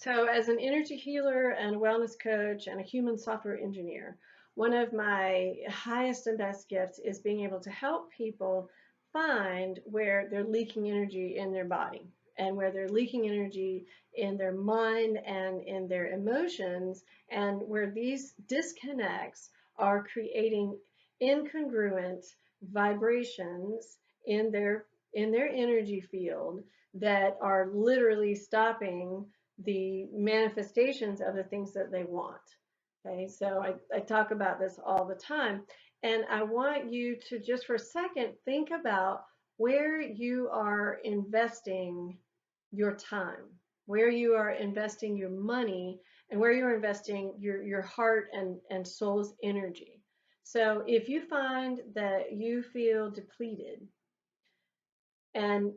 So, as an energy healer and wellness coach and a human software engineer, one of my highest and best gifts is being able to help people find where they're leaking energy in their body and where they're leaking energy in their mind and in their emotions, and where these disconnects are creating incongruent vibrations in their energy field that are literally stopping the manifestations of the things that they want. Okay, so I talk about this all the time. And I want you to just for a second think about where you are investing your time, where you are investing your money, and where you're investing your heart and soul's energy. So if you find that you feel depleted and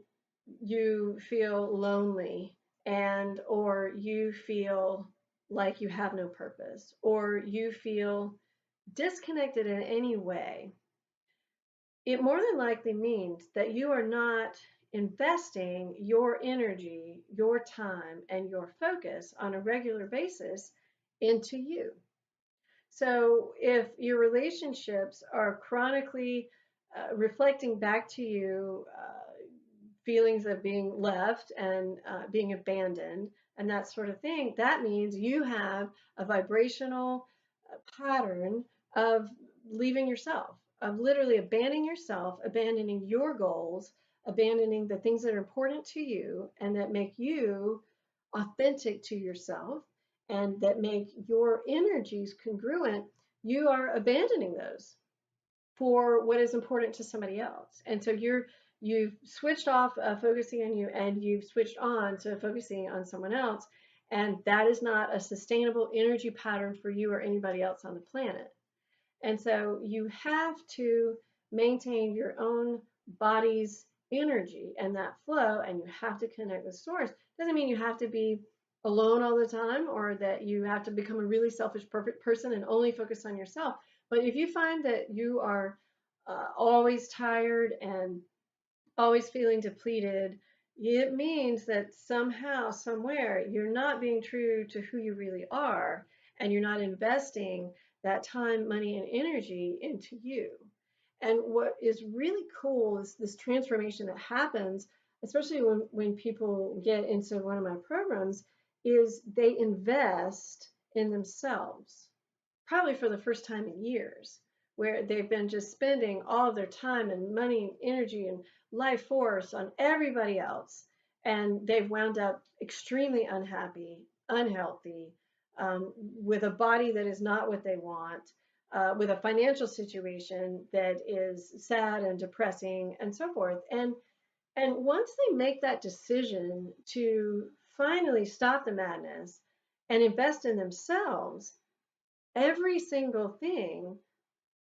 you feel lonely and or you feel like you have no purpose or you feel disconnected in any way, it more than likely means that you are not investing your energy, your time, and your focus on a regular basis into you. So if your relationships are chronically reflecting back to you feelings of being left and being abandoned and that sort of thing, that means you have a vibrational pattern of leaving yourself, of literally abandoning yourself, abandoning your goals, abandoning the things that are important to you and that make you authentic to yourself and that make your energies congruent. You are abandoning those for what is important to somebody else. And so you've switched off focusing on you and you've switched on to focusing on someone else. And that is not a sustainable energy pattern for you or anybody else on the planet. And so you have to maintain your own body's energy and that flow, and you have to connect with source. Doesn't mean you have to be alone all the time or that you have to become a really selfish, perfect person and only focus on yourself. But if you find that you are always tired and always feeling depleted, it means that somehow, somewhere, you're not being true to who you really are, and you're not investing that time, money, and energy into you. And what is really cool is this transformation that happens, especially when people get into one of my programs, is they invest in themselves, probably for the first time in years, where they've been just spending all of their time and money and energy and life force on everybody else. And they've wound up extremely unhappy, unhealthy, with a body that is not what they want, with a financial situation that is sad and depressing, and so forth. And once they make that decision to finally stop the madness and invest in themselves, every single thing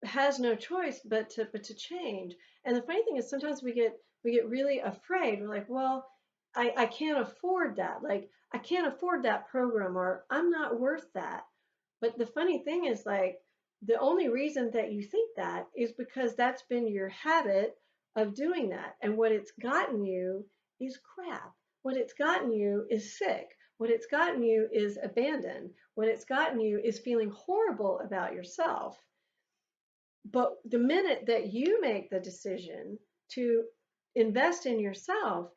has no choice but to change. And the funny thing is sometimes we get really afraid. We're like, well, I can't afford that. Like I can't afford that program or I'm not worth that. But the funny thing is like the only reason that you think that is because that's been your habit of doing that. And what it's gotten you is crap. What it's gotten you is sick. What it's gotten you is abandoned. What it's gotten you is feeling horrible about yourself. But the minute that you make the decision to invest in yourself,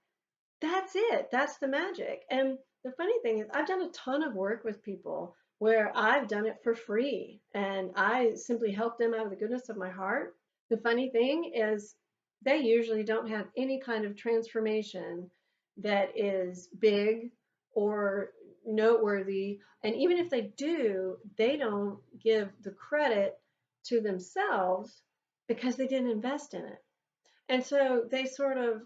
that's it. That's the magic. And the funny thing is, I've done a ton of work with people where I've done it for free and I simply help them out of the goodness of my heart. The funny thing is, they usually don't have any kind of transformation that is big or noteworthy. And even if they do, they don't give the credit to themselves because they didn't invest in it. And so they sort of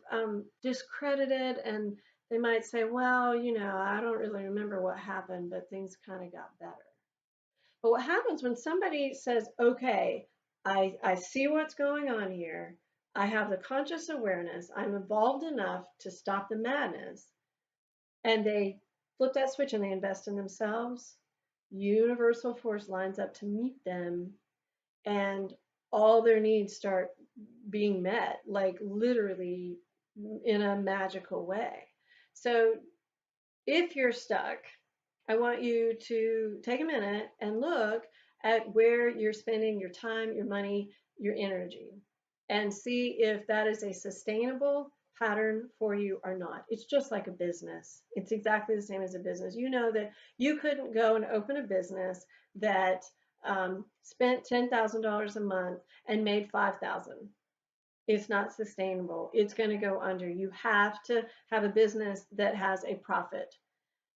discredit it and they might say, well, I don't really remember what happened, but things kind of got better. But what happens when somebody says, okay, I see what's going on here. I have the conscious awareness. I'm involved enough to stop the madness. And they flip that switch and they invest in themselves. Universal force lines up to meet them and all their needs start being met, like literally in a magical way. So if you're stuck I want you to take a minute and look at where you're spending your time, your money, your energy, and see if that is a sustainable pattern for you or not. It's just like a business. It's exactly the same as a business. You know that you couldn't go and open a business that spent $10,000 a month and made 5,000. It's not sustainable. It's going to go under. You have to have a business that has a profit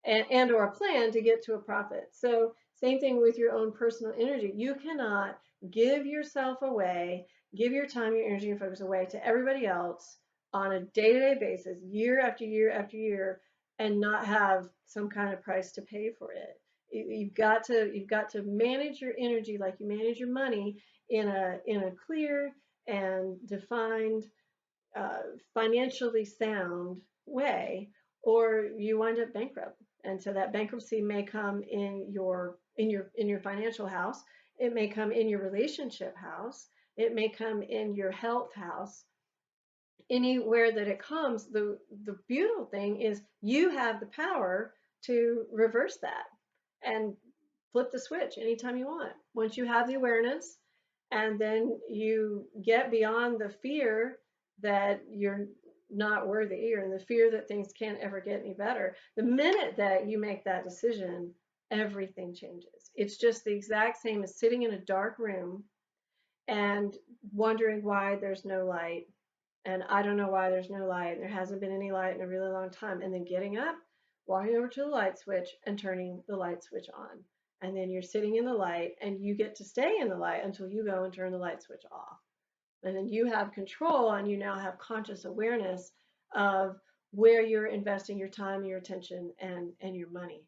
and or a plan to get to a profit. So same thing with your own personal energy. You cannot give yourself away, give your time, your energy, and focus away to everybody else on a day-to-day basis, year after year after year, and not have some kind of price to pay for it. You've got to manage your energy like you manage your money in a clear and defined uh, financially sound way, or you wind up bankrupt. And so that bankruptcy may come in your financial house. It may come in your relationship house. It may come in your health house. Anywhere that it comes, the beautiful thing is you have the power to reverse that and flip the switch anytime you want. Once you have the awareness, and then you get beyond the fear that you're not worthy or the fear that things can't ever get any better. The minute that you make that decision, everything changes. It's just the exact same as sitting in a dark room and wondering why there's no light. And I don't know why there's no light. There hasn't been any light in a really long time. And then getting up, walking over to the light switch and turning the light switch on. And then you're sitting in the light and you get to stay in the light until you go and turn the light switch off. And then you have control and you now have conscious awareness of where you're investing your time, your attention, and your money.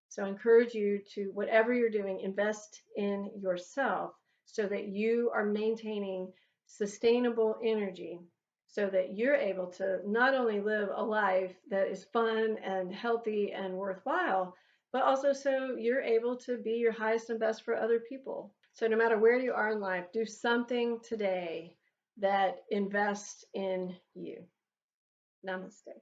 So I encourage you to, whatever you're doing, invest in yourself so that you are maintaining sustainable energy so that you're able to not only live a life that is fun and healthy and worthwhile, but also so you're able to be your highest and best for other people. So no matter where you are in life, do something today that invests in you. Namaste.